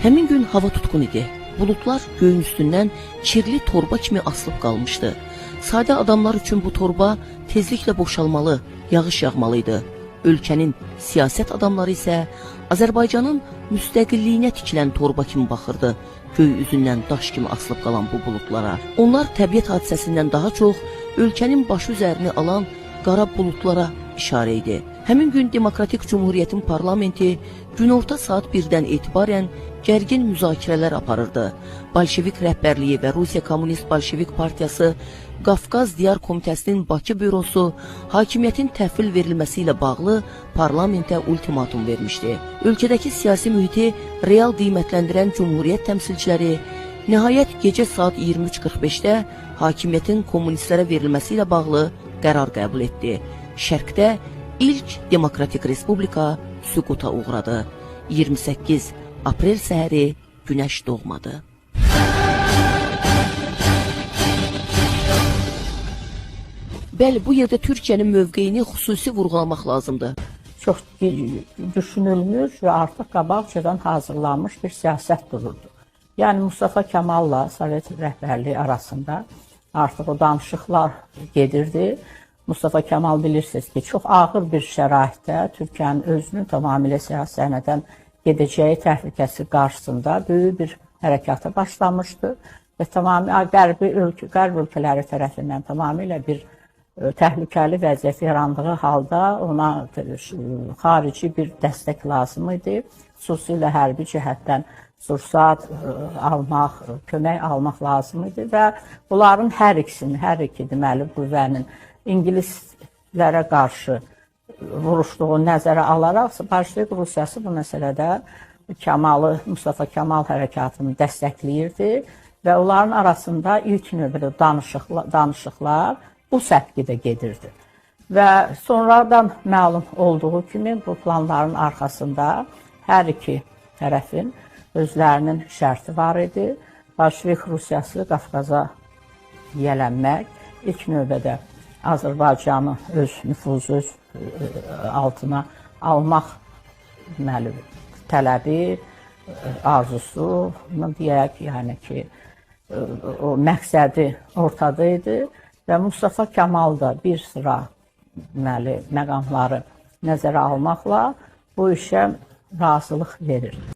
Həmin gün hava tutqun idi. Bulutlar göyün üstündən kirli torba kimi asılıb qalmışdı. Sadə adamlar üçün bu torba tezliklə boşalmalı, yağış yağmalıydı. Ölkənin siyasət adamları isə Azərbaycanın müstəqilliyinə tikilən torba kimi baxırdı. Göy üzündən daş kimi asılıb qalan bu bulutlara. Onlar təbiət hadisəsindən daha çox ölkənin başı üzərini alan qara bulutlara işarə idi. Həmin gün Demokratik Cumhuriyyətin parlamenti günorta saat 1-dən etibarən gərgin müzakirələr aparırdı. Bolşevik rəhbərliyi və Rusiya Kommunist Bolşevik Partiyası Qafqaz Diyar Komitəsinin Bakı bürosu hakimiyyətin təhvil verilməsi ilə bağlı parlamentə ultimatum vermişdi. Ölkədəki siyasi mühiti real qiymətləndirən Cumhuriyyət təmsilçiləri nəhayət gecə saat 23:45-də hakimiyyətin kommunistlərə verilməsi ilə bağlı qərar qəbul etdi. Şərqdə ilk Demokratik Respublika süquta uğradı. 28 aprel səhəri günəş doğmadı. Bəli, bu yerdə Türkiyənin mövqeyini xüsusi vurğulamaq lazımdır. Çox düşünülmüş və artıq qabaqcadan hazırlanmış bir siyasət dururdu. Yəni Mustafa Kemalla Sovet rəhbərliyi arasında artıq o danışıqlar gedirdi. Mustafa Kemal bilirsiniz ki, çox ağır bir şəraitdə Türkiyənin özünü tamamilə siyasi səhnədən gedəcəyi təhlükəsi qarşısında böyük bir hərəkata başlamışdı və tamamilə qərb ölkələri tərəfindən tamamilə bir təhlükəli vəziyyət yarandığı halda ona xarici bir dəstək lazım idi. Xüsusilə hərbi cəhətdən sursat almaq, kömək almaq lazım idi və bunların hər iki deməli qüvvənin İngilislərə qarşı vuruşduğu nəzərə alaraq Bolşevik Rusiyası bu məsələdə Mustafa Kemal hərəkatını dəstəkləyirdi və onların arasında ilk növbədə danışıqlar bu səpkidə gedirdi. Və sonradan məlum olduğu kimi bu planların arxasında hər iki tərəfin özlərinin şərti var idi. Bolşevik Rusiyası Qafqaza yiyələnmək, ilk növbədə Azərbaycanı öz nüfuzu altına almaq tələbi, arzusu, deyək, yəni ki, o məqsədi ortada idi və Mustafa Kemal da bir sıra məqamları nəzərə almaqla bu işə razılıq verir.